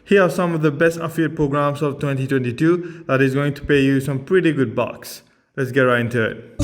Here are some of the best affiliate programs of 2022 that is going to pay you some pretty good bucks. Let's get right into it.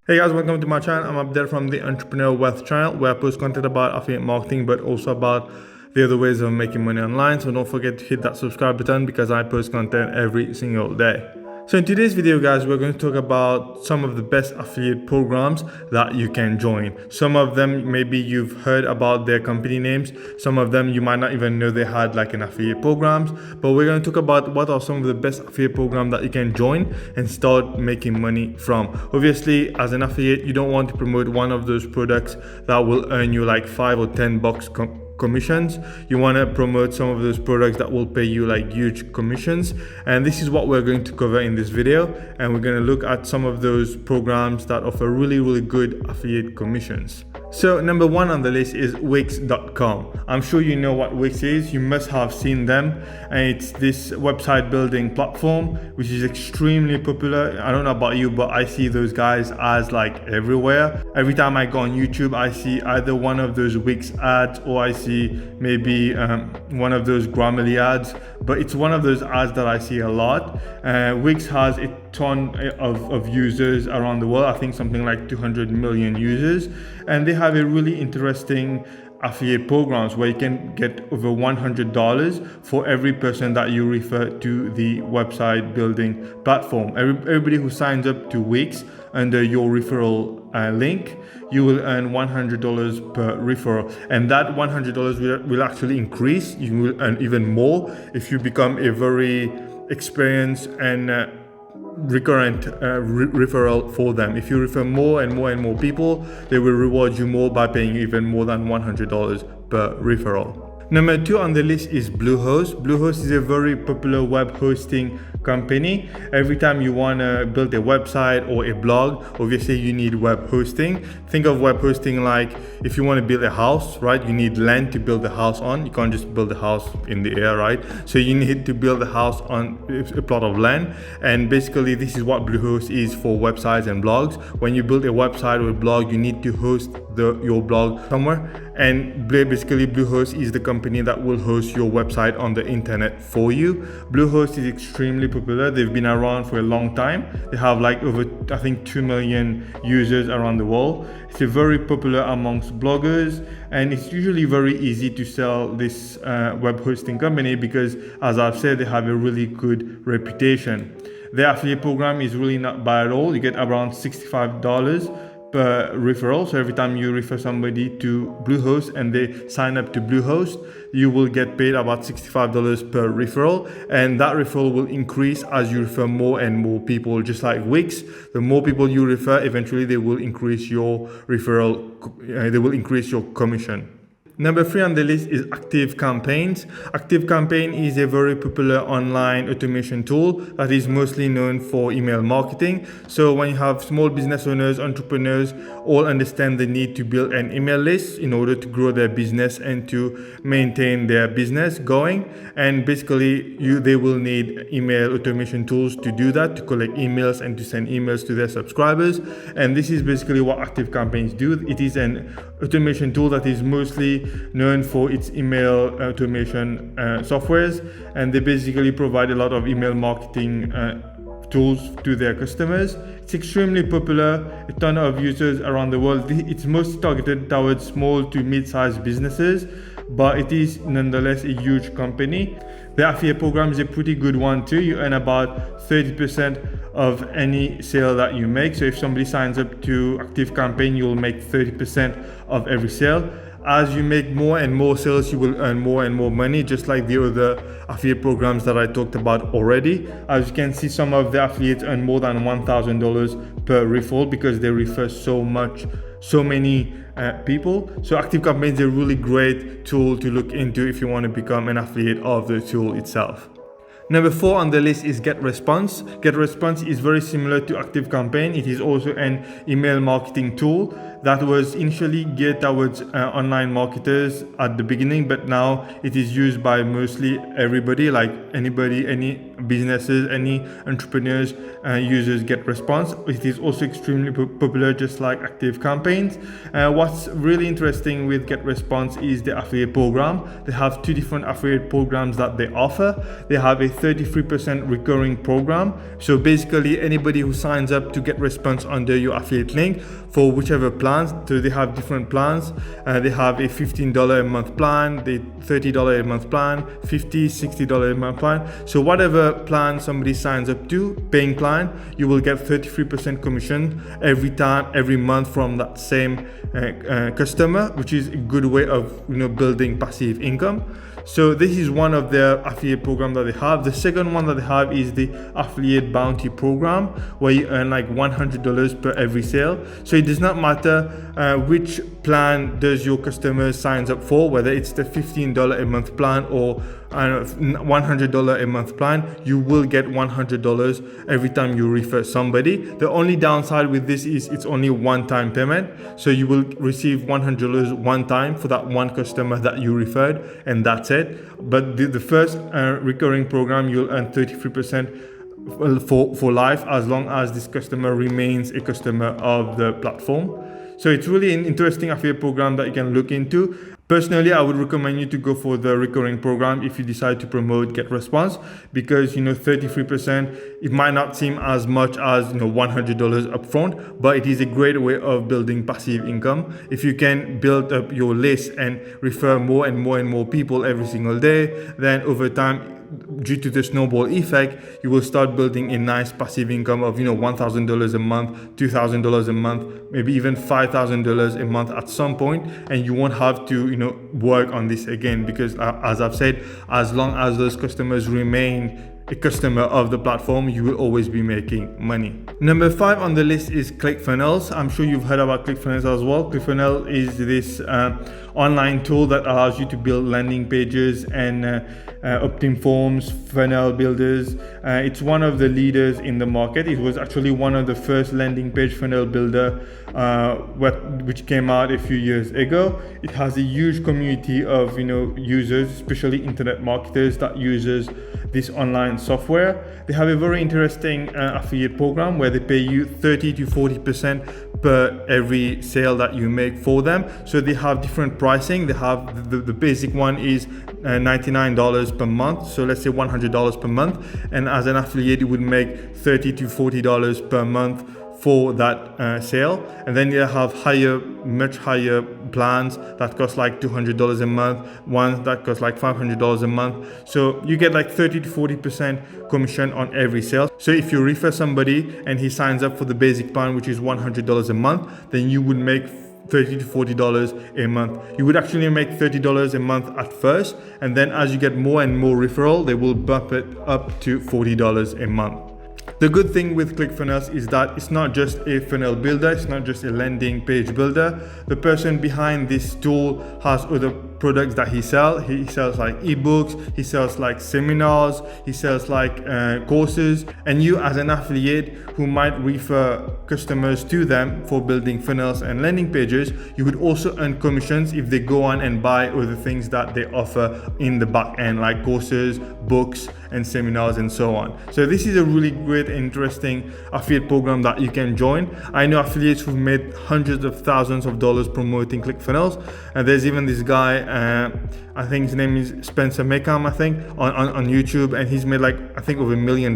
Hey guys, welcome to my channel. I'm Abdel from the Entrepreneur Wealth channel, where I post content about affiliate marketing but also about the other ways of making money online. So don't forget to hit that subscribe button because I post content every single day. So in today's video, guys, we're going to talk about some of the best affiliate programs that you can join. Some of them maybe you've heard about their company names. Some of them you might not even know they had like an affiliate programs. But we're going to talk about what are some of the best affiliate programs that you can join and start making money from. Obviously, as an affiliate, you don't want to promote one of those products that will earn you like $5 or $10 commissions. You want to promote some of those products that will pay you like huge commissions, and this is what we're going to cover in this video. And we're going to look at some of those programs that offer really good affiliate commissions. So number one on the list is Wix.com. I'm sure you know what Wix is. You must have seen them, and it's this website building platform which is extremely popular. I don't know about you, but I see those guys as like everywhere. Every time I go on YouTube, I see either one of those Wix ads or I see maybe one of those Grammarly ads, but it's one of those ads that I see a lot. Wix has a ton of users around the world. I think something like 200 million users, and they have a really interesting affiliate programs where you can get over $100 for every person that you refer to the website building platform. Everybody who signs up to Wix under your referral link, you will earn $100 per referral, and that $100 will actually increase. You will earn even more if you become a very experienced and recurrent referral for them. If you refer more and more people, they will reward you more by paying you even more than $100 per referral. Number two on the list is Bluehost. Bluehost is a very popular web hosting company. Every time you want to build a website or a blog, obviously you need web hosting. Think of web hosting like if you want to build a house, right? You need land to build the house on. You can't just build a house in the air, right? So you need to build a house on a plot of land. And basically this is what Bluehost is for websites and blogs. When you build a website or a blog, you need to host your blog somewhere. And basically Bluehost is the company that will host your website on the internet for you. Bluehost is extremely popular. They've been around for a long time. They have like over, I think, 2 million users around the world. It's a very popular amongst bloggers, and it's usually very easy to sell this web hosting company because, as I've said, they have a really good reputation. Their affiliate program is really not bad at all. You get around $65 per referral. So every time you refer somebody to Bluehost and they sign up to Bluehost, you will get paid about $65 per referral, and that referral will increase as you refer more and more people. Just like Wix, the more people you refer, eventually they will increase your referral, they will increase your commission. Number three on the list is ActiveCampaign. ActiveCampaign is a very popular online automation tool that is mostly known for email marketing. So when you have small business owners, entrepreneurs, all understand the need to build an email list in order to grow their business and to maintain their business going. And basically they will need email automation tools to do that, to collect emails and to send emails to their subscribers. And this is basically what ActiveCampaign do. It is an automation tool that is mostly known for its email automation softwares, and they basically provide a lot of email marketing tools to their customers. It's extremely popular, a ton of users around the world. It's mostly targeted towards small to mid-sized businesses, but it is nonetheless a huge company. The affiliate program is a pretty good one too. You earn about 30% of any sale that you make. So if somebody signs up to ActiveCampaign, you'll make 30% of every sale. As you make more and more sales, you will earn more and more money, just like the other affiliate programs that I talked about already. As you can see, some of the affiliates earn more than $1,000 per referral because they refer so many people. So ActiveCampaign is a really great tool to look into if you want to become an affiliate of the tool itself. Number 4 on the list is GetResponse. GetResponse is very similar to ActiveCampaign. It is also an email marketing tool that was initially geared towards online marketers at the beginning, but now it is used by mostly everybody, like anybody, any businesses, any entrepreneurs, users GetResponse. It is also extremely popular, just like ActiveCampaigns. What's really interesting with GetResponse is the affiliate program. They have two different affiliate programs that they offer. They have a 33% recurring program. So basically anybody who signs up to GetResponse under your affiliate link for whichever plans, so they have different plans. They have a $15 a month plan, the $30 a month plan, $50, $60 a month plan. So whatever plan somebody signs up to, paying plan, you will get 33% commission every month from that same customer, which is a good way of building passive income. So this is one of their affiliate program that they have. The second one that they have is the affiliate bounty program, where you earn like $100 per every sale. So it does not matter which plan does your customer signs up for, whether it's the $15 a month plan or $100 a month plan, you will get $100 every time you refer somebody. The only downside with this is it's only one-time payment. So you will receive $100 one time for that one customer that you referred, and that's it. But the first recurring program, you'll earn 33% for life, as long as this customer remains a customer of the platform. So it's really an interesting affiliate program that you can look into. Personally, I would recommend you to go for the recurring program if you decide to promote GetResponse, because 33%, it might not seem as much as $100 upfront, but it is a great way of building passive income. If you can build up your list and refer more and more and more people every single day, then over time, due to the snowball effect, you will start building a nice passive income of $1,000 a month, $2,000 a month, maybe even $5,000 a month at some point, and you won't have to work on this again, because as I've said, as long as those customers remain a customer of the platform, you will always be making money. Number 5 on the list is ClickFunnels. I'm sure you've heard about ClickFunnels as well. ClickFunnels is this online tool that allows you to build landing pages and opt-in forms, funnel builders. It's one of the leaders in the market. It was actually one of the first landing page funnel builder which came out a few years ago. It has a huge community of users, especially internet marketers that uses this online software. They have a very interesting affiliate program where they pay you 30 to 40% per every sale that you make for them. So they have different pricing. They have the basic one is $99 per month. So let's say $100 per month. And as an affiliate, you would make $30 to $40 per month for that sale. And then you have much higher plans that cost like $200 a month, ones that cost like $500 a month. So you get like 30 to 40% commission on every sale. So if you refer somebody and he signs up for the basic plan, which is $100 a month, then you would make $30 to $40 a month. You would actually make $30 a month at first, and then as you get more and more referral, they will bump it up to $40 a month. The good thing with ClickFunnels is that it's not just a funnel builder, it's not just a landing page builder. The person behind this tool has other products that he sells. He sells like ebooks, he sells like seminars, he sells like courses. And you as an affiliate who might refer customers to them for building funnels and landing pages, you would also earn commissions if they go on and buy other things that they offer in the back end, like courses, books, and seminars, and so on. So this is a really great, interesting affiliate program that you can join. I know affiliates who've made hundreds of thousands of dollars promoting ClickFunnels, and there's even this guy, I think his name is Spencer Mecham, I think, on YouTube, and he's made like, I think, over $1 million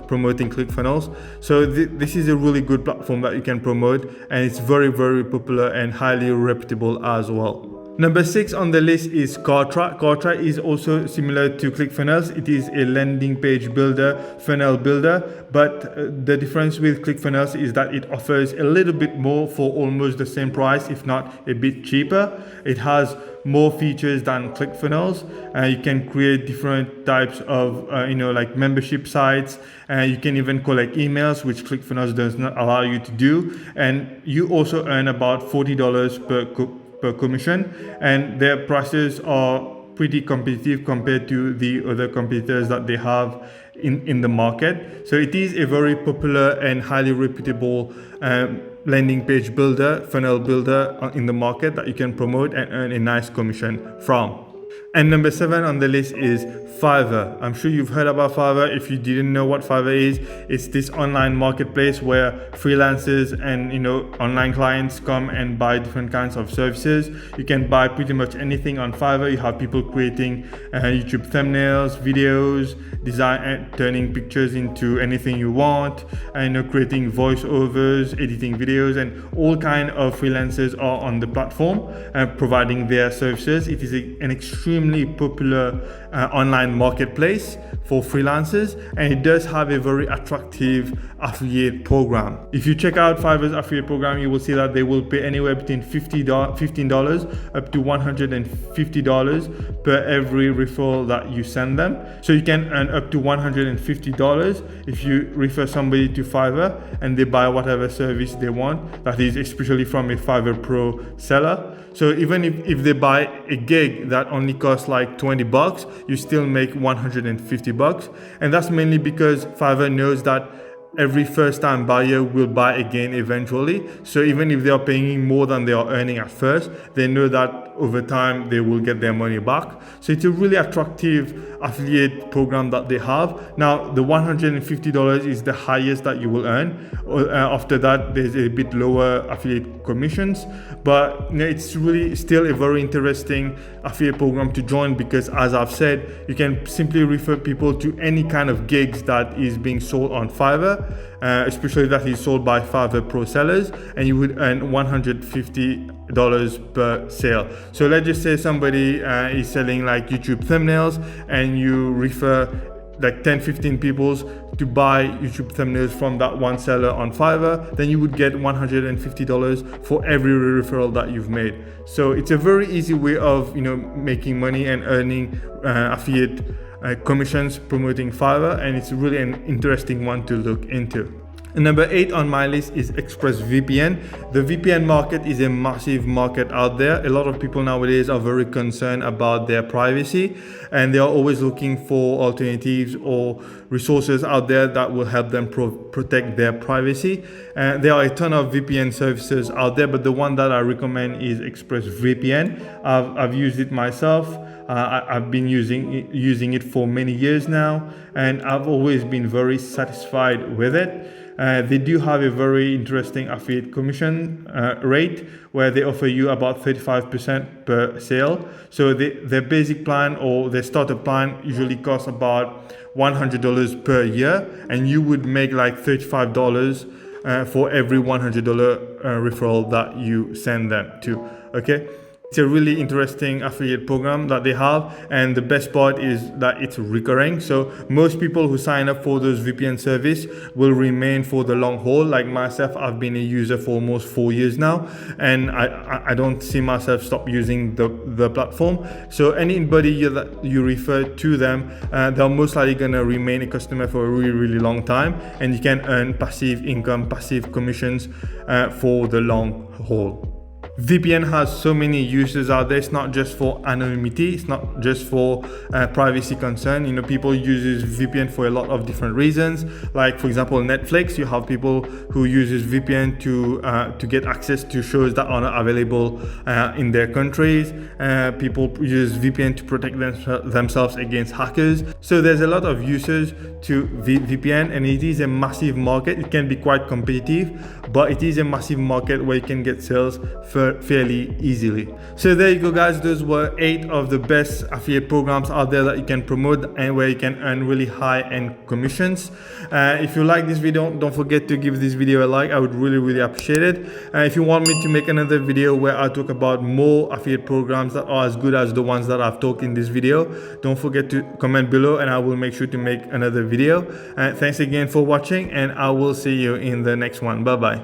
promoting ClickFunnels. So this is a really good platform that you can promote, and it's very, very popular and highly reputable as well. Number 6 on the list is Kartra. Kartra is also similar to ClickFunnels. It is a landing page builder, funnel builder, but the difference with ClickFunnels is that it offers a little bit more for almost the same price, if not a bit cheaper. It has more features than ClickFunnels. You can create different types of like membership sites, and you can even collect emails, which ClickFunnels does not allow you to do. And you also earn about $40 per commission, and their prices are pretty competitive compared to the other competitors that they have in the market. So it is a very popular and highly reputable landing page builder, funnel builder in the market that you can promote and earn a nice commission from. And number 7 on the list is Fiverr. I'm sure you've heard about Fiverr. If you didn't know what Fiverr is, it's this online marketplace where freelancers and online clients come and buy different kinds of services. You can buy pretty much anything on Fiverr. You have people creating YouTube thumbnails, videos, design, turning pictures into anything you want, and creating voiceovers, editing videos, and all kind of freelancers are on the platform providing their services. It is an extremely popular online marketplace for freelancers, and it does have a very attractive affiliate program. If you check out Fiverr's affiliate program, you will see that they will pay anywhere between $15 up to $150 per every referral that you send them. So you can earn up to $150 if you refer somebody to Fiverr and they buy whatever service they want, that is especially from a Fiverr Pro seller. So even if they buy a gig that only costs like $20, you still make $150. And that's mainly because Fiverr knows that every first time buyer will buy again eventually. So even if they are paying more than they are earning at first, they know that over time they will get their money back. So it's a really attractive affiliate program that they have. Now the $150 is the highest that you will earn. After that there's a bit lower affiliate commissions, but it's really still a very interesting affiliate program to join, because as I've said, you can simply refer people to any kind of gigs that is being sold on Fiverr, especially that is sold by Fiverr Pro sellers, and you would earn $150 per sale. So let's just say somebody is selling like YouTube thumbnails, and you refer like 10-15 people to buy YouTube thumbnails from that one seller on Fiverr, then you would get $150 for every referral that you've made. So it's a very easy way of making money and earning affiliate commissions promoting Fiverr, and it's really an interesting one to look into. And number 8 on my list is ExpressVPN. The VPN market is a massive market out there. A lot of people nowadays are very concerned about their privacy, and they are always looking for alternatives or resources out there that will help them protect their privacy. There are a ton of VPN services out there, but the one that I recommend is ExpressVPN. I've used it myself. I've been using it for many years now, and I've always been very satisfied with it. They do have a very interesting affiliate commission rate, where they offer you about 35% per sale. So their basic plan or their starter plan usually costs about $100 per year, and you would make like $35 for every $100 referral that you send them to. Okay. It's a really interesting affiliate program that they have, and the best part is that it's recurring. So most people who sign up for those VPN service will remain for the long haul. Like myself, I've been a user for almost 4 years now, and I don't see myself stop using the platform. So anybody that you refer to them, they're most likely gonna remain a customer for a really, really long time, and you can earn passive income, passive commissions for the long haul. VPN has so many uses out there. It's not just for anonymity, it's not just for privacy concern. People use VPN for a lot of different reasons. Like for example, Netflix, you have people who uses VPN to get access to shows that are not available in their countries. People use VPN to protect themselves against hackers. So there's a lot of uses to VPN, and it is a massive market. It can be quite competitive, but it is a massive market where you can get sales fairly easily. So there you go, guys. Those were 8 of the best affiliate programs out there that you can promote and where you can earn really high-end commissions. If you like this video, don't forget to give this video a like. I would really appreciate it. If you want me to make another video where I talk about more affiliate programs that are as good as the ones that I've talked in this video, don't forget to comment below, and I will make sure to make another video. Thanks again for watching, and I will see you in the next one. Bye bye.